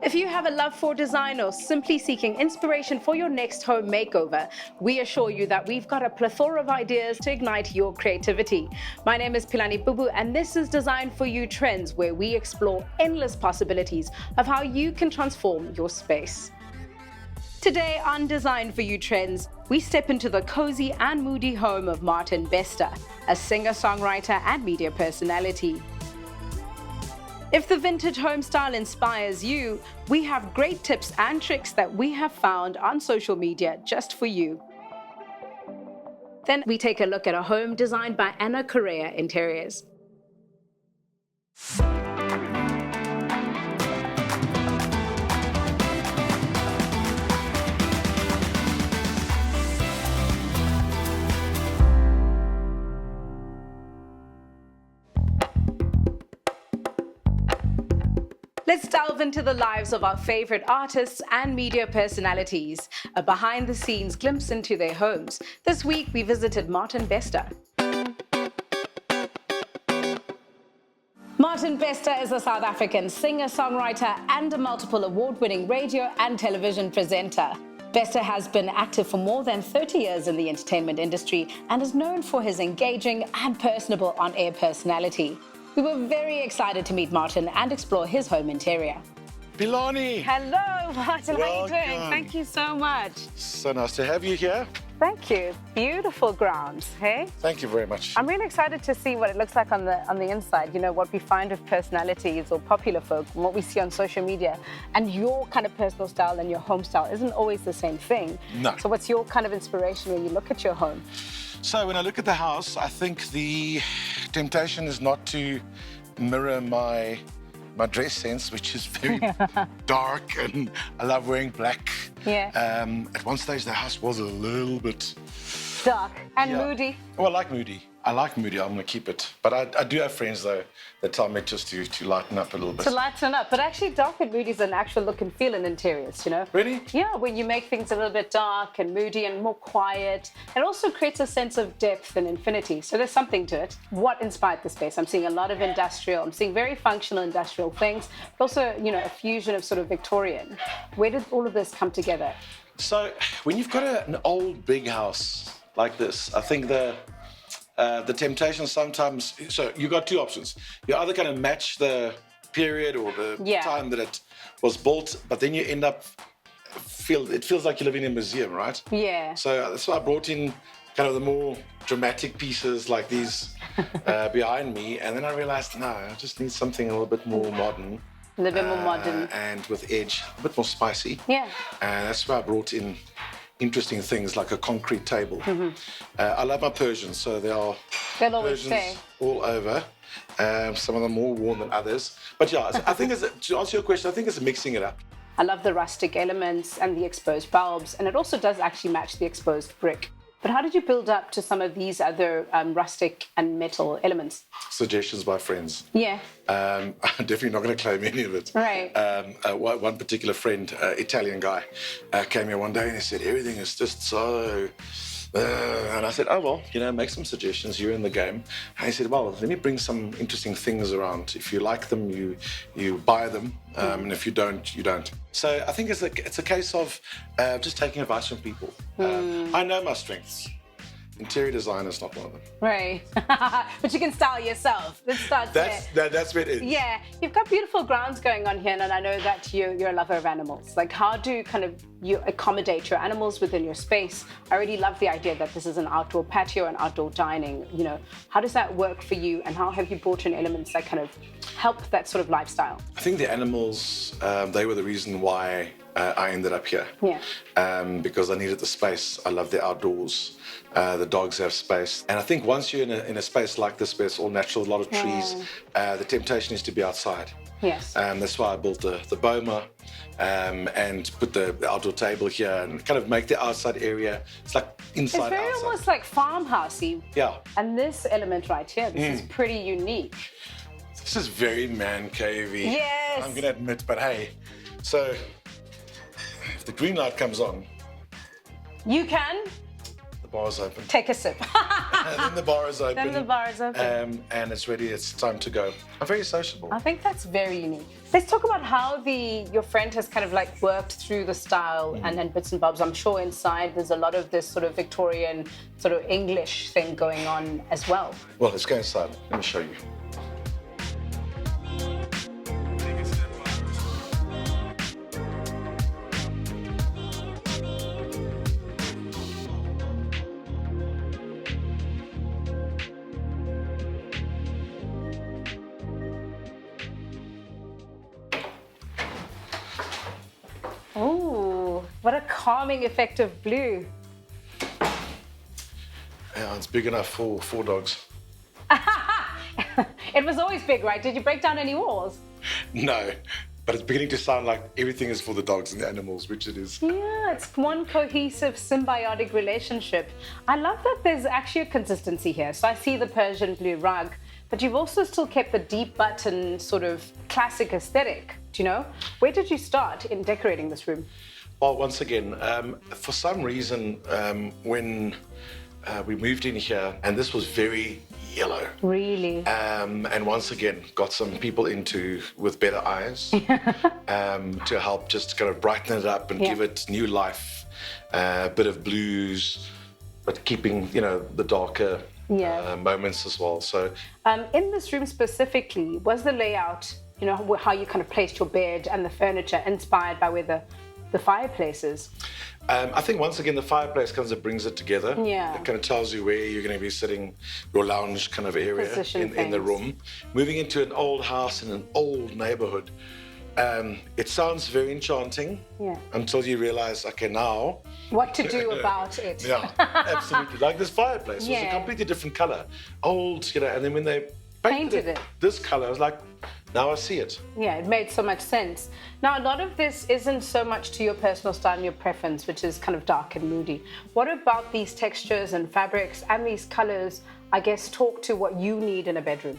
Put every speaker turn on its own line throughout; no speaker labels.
If you have a love for design or simply seeking inspiration for your next home makeover, we assure you that we've got a plethora of ideas to ignite your creativity. My name is Pilani Bubu, and this is Design for You Trends, where we explore endless possibilities of how you can transform your space. Today on Design for You Trends, we step into the cozy and moody home of Martin Bester, a singer-songwriter and media personality. If the vintage home style inspires you, we have great tips and tricks that we have found on social media just for you. Then we take a look at a home designed by Anna Correa Interiors. Let's delve into the lives of our favorite artists and media personalities, a behind-the-scenes glimpse into their homes. This week, we visited Martin Bester. Martin Bester is a South African singer-songwriter and a multiple award-winning radio and television presenter. Bester has been active for more than 30 years in the entertainment industry and is known for his engaging and personable on-air personality. We were very excited to meet Martin and explore his home interior.
Pilani!
Hello, Martin. How are you doing?
Welcome.
Thank you so much.
So nice to have you here.
Thank you. Beautiful grounds, hey?
Thank you very much.
I'm really excited to see what it looks like on the inside. You know, what we find with personalities or popular folk, and what we see on social media. And your kind of personal style and your home style isn't always the same thing.
No.
So what's your kind of inspiration when you look at your home?
So when I look at the house, I think the temptation is not to mirror my dress sense, which is very dark, and I love wearing black.
Yeah.
At one stage, the house was a little bit
Dark and
yeah.
moody.
Well, I like moody. I'm going to keep it. But I do have friends, though, that tell me just to lighten up a little bit.
To lighten up. But actually, dark and moody is an actual look and feel in interiors, you know?
Really?
Yeah, when you make things a little bit dark and moody and more quiet, it also creates a sense of depth and infinity. So there's something to it. What inspired the space? I'm seeing a lot of industrial. I'm seeing very functional industrial things, but also, you know, a fusion of sort of Victorian. Where did all of this come together?
So when you've got an old big house like this, I think the temptation sometimes, so you got two options. You either kind of match the period or the time that it was built, but then you end up, it feels like you're living in a museum, right?
Yeah.
So that's why I brought in kind of the more dramatic pieces like these behind me, and then I realized, no, I just need something a little bit more modern.
A little bit more modern.
And with edge, a bit more spicy.
Yeah.
And that's why I brought in interesting things like a concrete table. I love my Persians, so there are
They'll always
Persians
say.
all over. Some of them more worn than others. But yeah, I think to answer your question, I think it's mixing it up.
I love the rustic elements and the exposed bulbs, and it also does actually match the exposed brick. But how did you build up to some of these other rustic and metal elements?
Suggestions by friends.
Yeah.
I'm definitely not going to claim any of it.
Right.
One particular friend, Italian guy, came here one day and he said, everything is just so... and I said, oh, well, you know, make some suggestions. You're in the game. And he said, well, let me bring some interesting things around. If you like them, you buy them. And if you don't, you don't. So I think it's a case of just taking advice from people. I know my strengths. Interior design is not one of them.
Right. But you can style yourself. Let's start there.
That's where it is.
Yeah. You've got beautiful grounds going on here, and I know that you're a lover of animals. Like, how do you accommodate your animals within your space? I really love the idea that this is an outdoor patio and outdoor dining. You know, how does that work for you, and how have you brought in elements that kind of help that sort of lifestyle?
I think the animals, they were the reason why I ended up here.
Yeah.
Because I needed the space. I love the outdoors. The dogs have space. And I think once you're in a space like this where it's all natural, a lot of trees, the temptation is to be outside.
Yes.
That's why I built the boma and put the outdoor table here and kind of make the outside area, it's like inside outside.
It's very almost like farmhousey.
Yeah.
And this element right here, this is pretty unique.
This is very man cavey.
Yes.
I'm gonna admit, but hey, so if the green light comes on,
you can.
the bar's open.
Take a sip.
And then the bar is open.
Then the bar is open.
And it's ready. It's time to go. I'm very sociable.
I think that's very unique. Let's talk about how your friend has kind of like worked through the style and bits and bobs. I'm sure inside there's a lot of this sort of Victorian sort of English thing going on as well.
Well, let's go inside. Let me show you.
Oh, what a calming effect of blue.
Yeah, it's big enough for 4 dogs.
It was always big, right? Did you break down any walls?
No, but it's beginning to sound like everything is for the dogs and the animals, which it is.
Yeah, it's one cohesive, symbiotic relationship. I love that there's actually a consistency here. So I see the Persian blue rug, but you've also still kept the deep button sort of classic aesthetic. Do you know? Where did you start in decorating this room?
Well, once again, for some reason, when we moved in here, and this was very yellow.
Really?
And once again, got some people with better eyes to help just kind of brighten it up and give it new life, a bit of blues, but keeping, the darker moments as well. So,
in this room specifically, was the layout, how you kind of placed your bed and the furniture inspired by where the fireplace is?
I think once again, the fireplace kind of brings it together.
Yeah.
It kind of tells you where you're going to be sitting, your lounge kind of area in the room. Moving into an old house in an old neighborhood, it sounds very enchanting until you realize, okay, now...
What to do about it.
Yeah, absolutely. Like this fireplace was a completely different color. Old, and then when they painted it this color, I was like, now I see it. Yeah,
it made so much sense. Now, a lot of this isn't so much to your personal style and your preference, which is kind of dark and moody. What about these textures and fabrics and these colors, I guess, talk to what you need in a bedroom?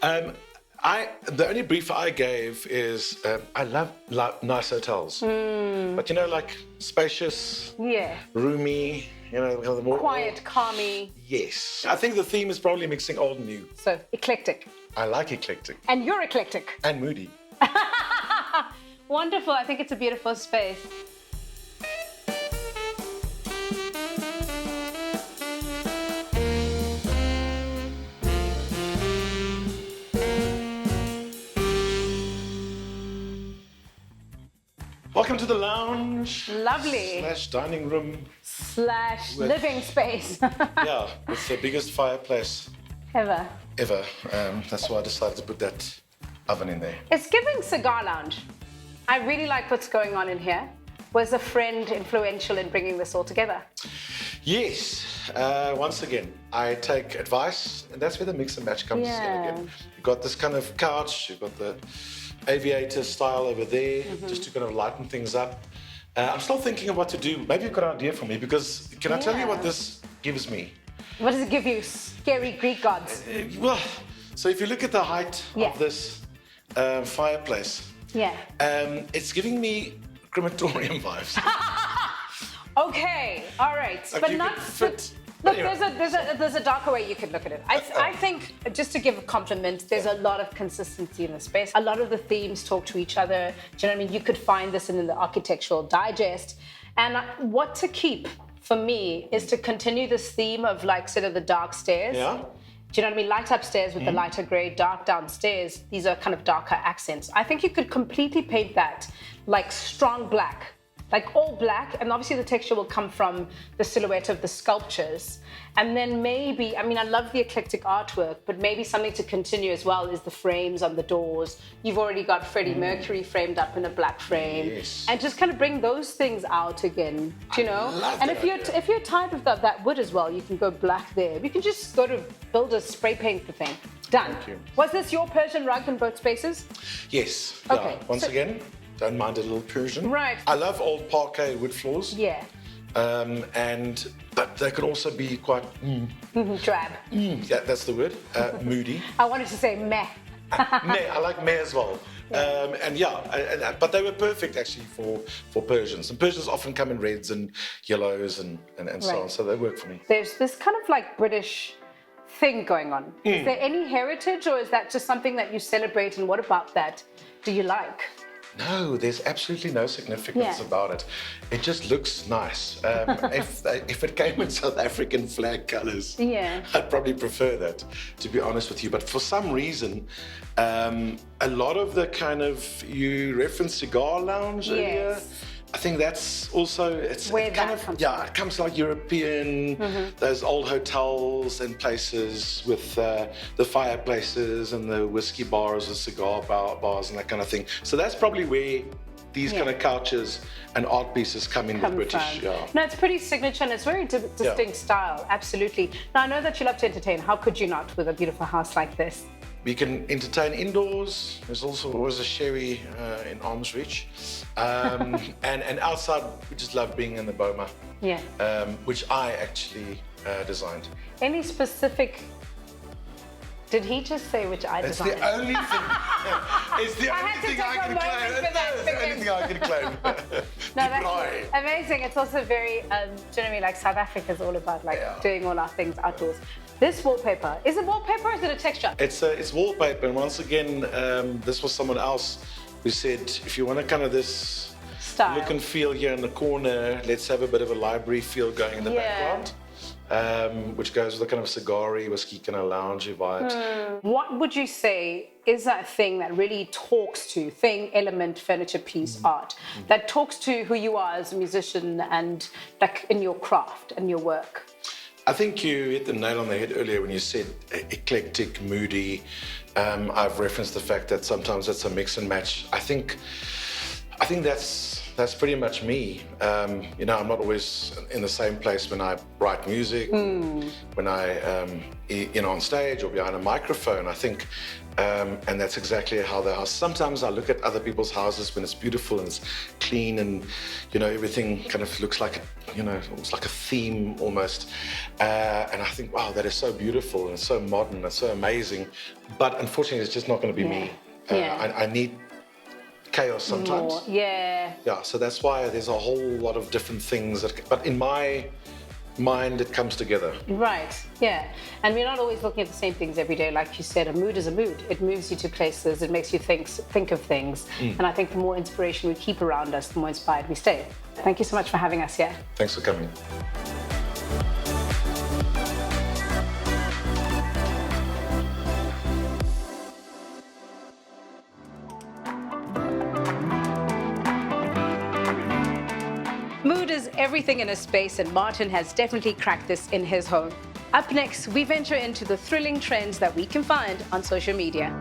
The only brief I gave is I love nice hotels, but like spacious, roomy, the more
quiet, calmy.
Yes, I think the theme is probably mixing old and new.
So eclectic.
I like eclectic.
And you're eclectic.
And moody.
Wonderful. I think it's a beautiful space.
Welcome to the lounge.
Lovely.
/ dining room.
/ living space.
Yeah, it's the biggest fireplace.
Ever.
That's why I decided to put that oven in there.
It's giving cigar lounge. I really like what's going on in here. Was a friend influential in bringing this all together?
Yes. Once again, I take advice, and that's where the mix and match comes in again. You've got this kind of couch, you've got the aviator style over there, just to kind of lighten things up. I'm still thinking of what to do. Maybe you've got an idea for me, because can I tell you what this gives me?
What does it give you? Scary Greek gods?
Well, so if you look at the height of this fireplace, it's giving me crematorium vibes.
Okay, all right, but not fit. Look, there's a darker way you could look at it. I think, just to give a compliment, there's a lot of consistency in the space. A lot of the themes talk to each other. Do you know what I mean? You could find this in the Architectural Digest. And what to keep for me is to continue this theme of sort of the dark stairs. Yeah. Do you know what I mean? Light upstairs with the lighter grey, dark downstairs. These are kind of darker accents. I think you could completely paint that like strong black. Like all black, and obviously the texture will come from the silhouette of the sculptures. And then maybe, I love the eclectic artwork, but maybe something to continue as well is the frames on the doors. You've already got Freddie Mercury framed up in a black frame. Yes. And just kind of bring those things out again, do you know? And if you're tired of that wood as well, you can go black there. You can just go to builder, spray paint the thing. Done.
Thank you.
Was this your Persian rug in both spaces?
Yes.
Okay.
Yeah. Once again, don't mind a little Persian.
Right.
I love old parquet wood floors.
Yeah.
But they could also be quite
drab.
Yeah, that's the word. Moody.
I wanted to say meh.
Meh. I like meh as well. But they were perfect actually for Persians. And Persians often come in reds and yellows and so on, so they work for me.
There's this kind of like British thing going on. Is there any heritage, or is that just something that you celebrate, and what about that do you like?
No, there's absolutely no significance about it. It just looks nice. If it came in South African flag colours, I'd probably prefer that, to be honest with you. But for some reason, a lot of the kind of, you referenced cigar lounge earlier. I think that's also, it comes like European, those old hotels and places with the fireplaces and the whiskey bars, the cigar bars and that kind of thing. So that's probably where these kind of couches and art pieces come in with British.
No, it's pretty signature and it's very distinct style, absolutely. Now, I know that you love to entertain. How could you not with a beautiful house like this?
We can entertain indoors. There's also always a sherry in arm's reach. And outside, we just love being in the Boma, which I actually designed.
Any specific... Did he just say which I designed?
It's the only thing. It's the only thing I can claim. It's the only thing I can claim.
No, that's amazing. It's also very, do you know what I mean? Like South Africa is all about like doing all our things outdoors. This wallpaper, is it wallpaper or is it a texture?
It's wallpaper, and once again, this was someone else who said, if you want a kind of this style, look and feel here in the corner, let's have a bit of a library feel going in the background. Which goes with a kind of cigar-y, whiskey kind of loungy vibes.
What would you say is that thing that really talks to, element, furniture piece, art, that talks to who you are as a musician and like in your craft and your work?
I think you hit the nail on the head earlier when you said eclectic, moody. I've referenced the fact that sometimes it's a mix and match. I think that's pretty much me. You know, I'm not always in the same place when I write music, when I, on stage or behind a microphone. I think, and that's exactly how the house. Sometimes I look at other people's houses when it's beautiful and it's clean and, everything kind of looks like, almost like a theme almost. And I think, wow, that is so beautiful and so modern and so amazing. But unfortunately, it's just not going to be me. I need chaos sometimes. So that's why there's a whole lot of different things but in my mind it comes together. And we're not always looking at the same things every day. Like you said, a mood is a mood. It moves you to places, it makes you think of things. And I think the more inspiration we keep around us, the more inspired we stay. Thank you so much for having us here. Thanks for coming.
Mood is everything in a space, and Martin has definitely cracked this in his home. Up next, we venture into the thrilling trends that we can find on social media.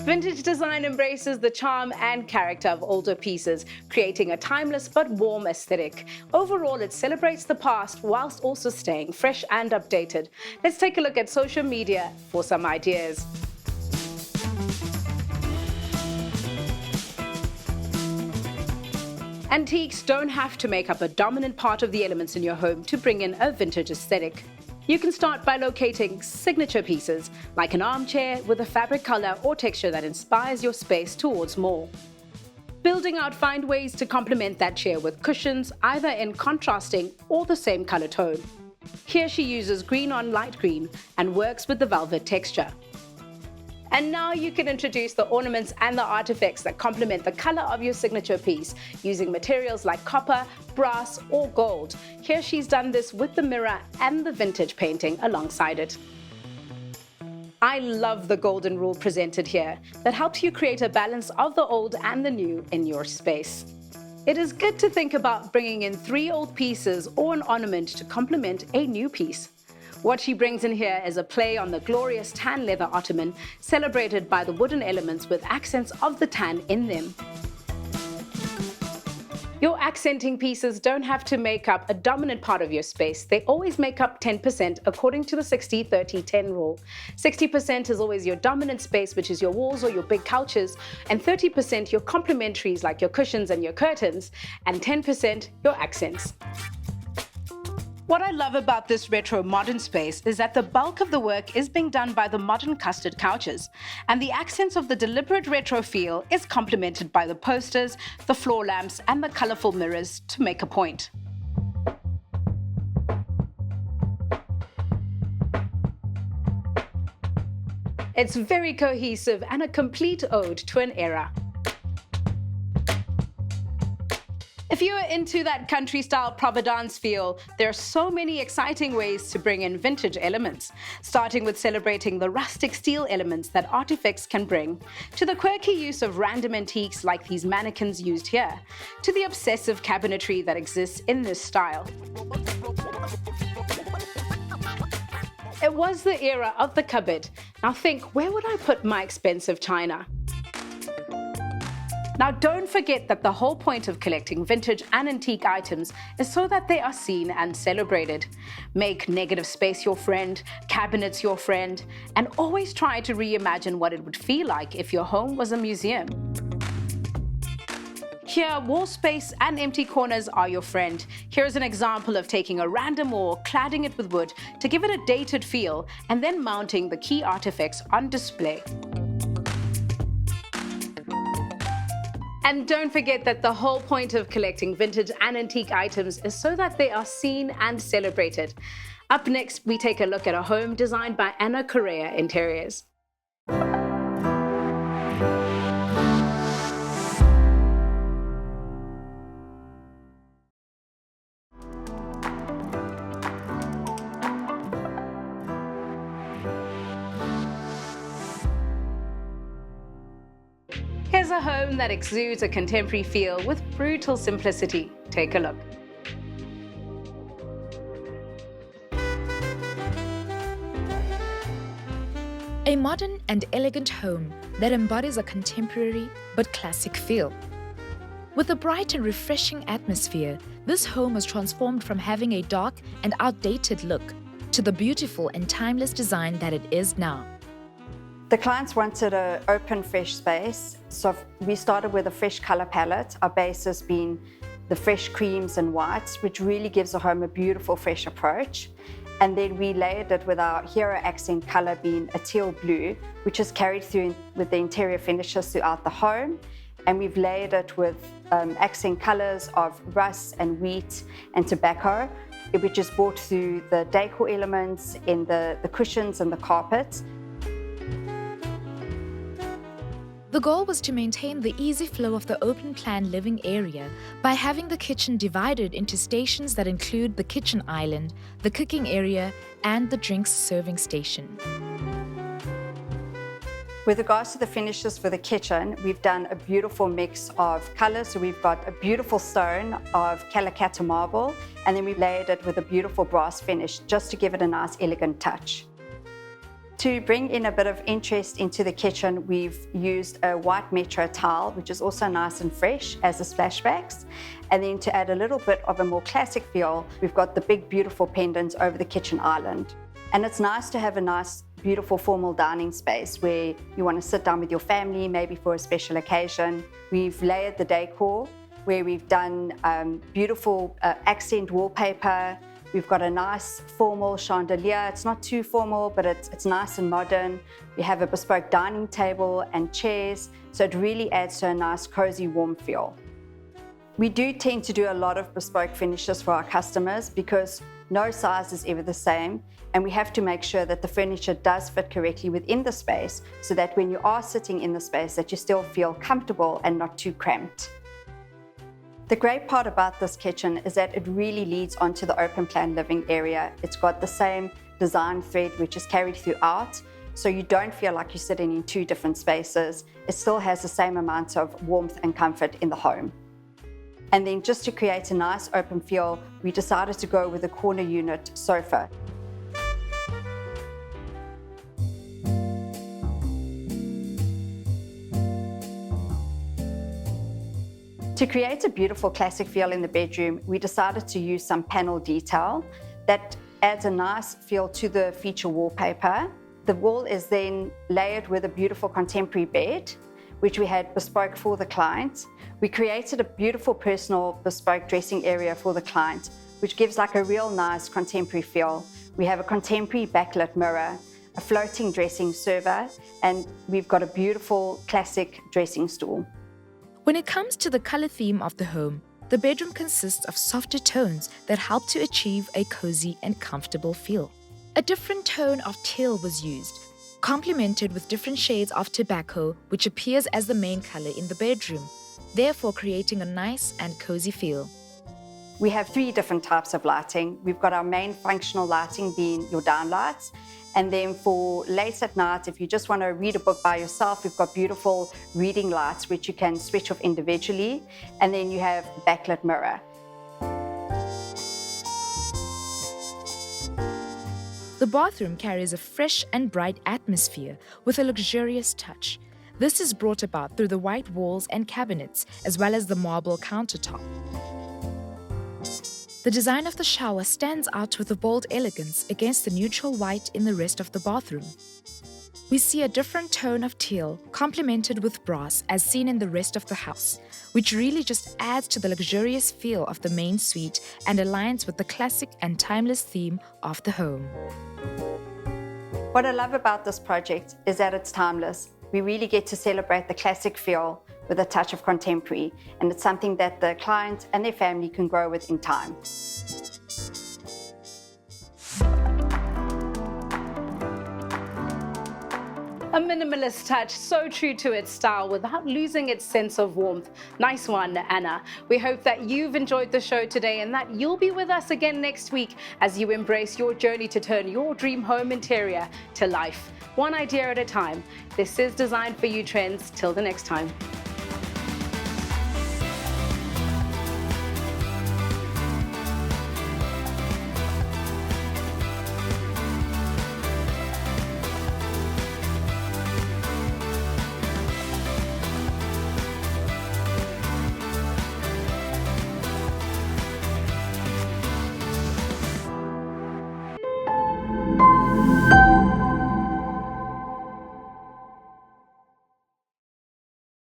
Vintage design embraces the charm and character of older pieces, creating a timeless but warm aesthetic. Overall, it celebrates the past whilst also staying fresh and updated. Let's take a look at social media for some ideas. Antiques don't have to make up a dominant part of the elements in your home to bring in a vintage aesthetic. You can start by locating signature pieces, like an armchair with a fabric color or texture that inspires your space towards more. Building out, find ways to complement that chair with cushions, either in contrasting or the same color tone. Here she uses green on light green and works with the velvet texture. And now you can introduce the ornaments and the artifacts that complement the color of your signature piece using materials like copper, brass, or gold. Here she's done this with the mirror and the vintage painting alongside it. I love the golden rule presented here that helps you create a balance of the old and the new in your space. It is good to think about bringing in 3 old pieces or an ornament to complement a new piece. What she brings in here is a play on the glorious tan leather ottoman, celebrated by the wooden elements with accents of the tan in them. Your accenting pieces don't have to make up a dominant part of your space. They always make up 10% according to the 60-30-10 rule. 60% is always your dominant space, which is your walls or your big couches, and 30% your complementaries like your cushions and your curtains, and 10% your accents. What I love about this retro modern space is that the bulk of the work is being done by the modern custard couches, and the accents of the deliberate retro feel is complemented by the posters, the floor lamps, and the colorful mirrors to make a point. It's very cohesive and a complete ode to an era. If you are into that country-style Providence feel, there are so many exciting ways to bring in vintage elements, starting with celebrating the rustic steel elements that artifacts can bring, to the quirky use of random antiques like these mannequins used here, to the obsessive cabinetry that exists in this style. It was the era of the cupboard. Now think, where would I put my expensive china? Now don't forget that the whole point of collecting vintage and antique items is so that they are seen and celebrated. Make negative space your friend, cabinets your friend, and always try to reimagine what it would feel like if your home was a museum. Here, wall space and empty corners are your friend. Here's an example of taking a random wall, cladding it with wood to give it a dated feel, and then mounting the key artifacts on display. And don't forget that the whole point of collecting vintage and antique items is so that they are seen and celebrated. Up next, we take a look at a home designed by Anna Correa Interiors. Here's a home that exudes a contemporary feel with brutal simplicity. Take a look.
A modern and elegant home that embodies a contemporary but classic feel. With a bright and refreshing atmosphere, this home was transformed from having a dark and outdated look to the beautiful and timeless design that it is now.
The clients wanted an open, fresh space, so we started with a fresh color palette, our basis being the fresh creams and whites, which really gives the home a beautiful, fresh approach. And then we layered it with our hero accent color being a teal blue, which is carried through with the interior finishes throughout the home. And we've layered it with accent colors of rust and wheat and tobacco, which is brought through the decor elements in the cushions and the carpets.
The goal was to maintain the easy flow of the open-plan living area by having the kitchen divided into stations that include the kitchen island, the cooking area, and the drinks serving station.
With regards to the finishes for the kitchen, we've done a beautiful mix of colors. So we've got a beautiful stone of Calacatta marble, and then we've layered it with a beautiful brass finish just to give it a nice, elegant touch. To bring in a bit of interest into the kitchen, we've used a white metro tile, which is also nice and fresh as the splashbacks. And then to add a little bit of a more classic feel, we've got the big, beautiful pendants over the kitchen island. And it's nice to have a nice, beautiful formal dining space where you want to sit down with your family, maybe for a special occasion. We've layered the decor where we've done beautiful accent wallpaper. We've got a nice formal chandelier. It's not too formal, but it's nice and modern. We have a bespoke dining table and chairs, so it really adds to a nice, cozy, warm feel. We do tend to do a lot of bespoke finishes for our customers because no size is ever the same, and we have to make sure that the furniture does fit correctly within the space so that when you are sitting in the space that you still feel comfortable and not too cramped. The great part about this kitchen is that it really leads onto the open plan living area. It's got the same design thread which is carried throughout, so you don't feel like you're sitting in two different spaces. It still has the same amount of warmth and comfort in the home. And then just to create a nice open feel, we decided to go with a corner unit sofa. To create a beautiful classic feel in the bedroom, we decided to use some panel detail that adds a nice feel to the feature wallpaper. The wall is then layered with a beautiful contemporary bed, which we had bespoke for the client. We created a beautiful personal bespoke dressing area for the client, which gives like a real nice contemporary feel. We have a contemporary backlit mirror, a floating dressing server, and we've got a beautiful classic dressing stool.
When it comes to the color theme of the home, the bedroom consists of softer tones that help to achieve a cozy and comfortable feel. A different tone of teal was used, complemented with different shades of tobacco, which appears as the main color in the bedroom, therefore creating a nice and cozy feel.
We have 3 different types of lighting. We've got our main functional lighting being your downlights. And then for late at night, if you just want to read a book by yourself, we've got beautiful reading lights which you can switch off individually. And then you have the backlit mirror.
The bathroom carries a fresh and bright atmosphere with a luxurious touch. This is brought about through the white walls and cabinets, as well as the marble countertop. The design of the shower stands out with a bold elegance against the neutral white in the rest of the bathroom. We see a different tone of teal complemented with brass as seen in the rest of the house, which really just adds to the luxurious feel of the main suite and aligns with the classic and timeless theme of the home.
What I love about this project is that it's timeless. We really get to celebrate the classic feel with a touch of contemporary, and it's something that the client and their family can grow with in time.
A minimalist touch, so true to its style without losing its sense of warmth. Nice one, Anna. We hope that you've enjoyed the show today and that you'll be with us again next week as you embrace your journey to turn your dream home interior to life. One idea at a time. This is Design for You Trends. Till the next time.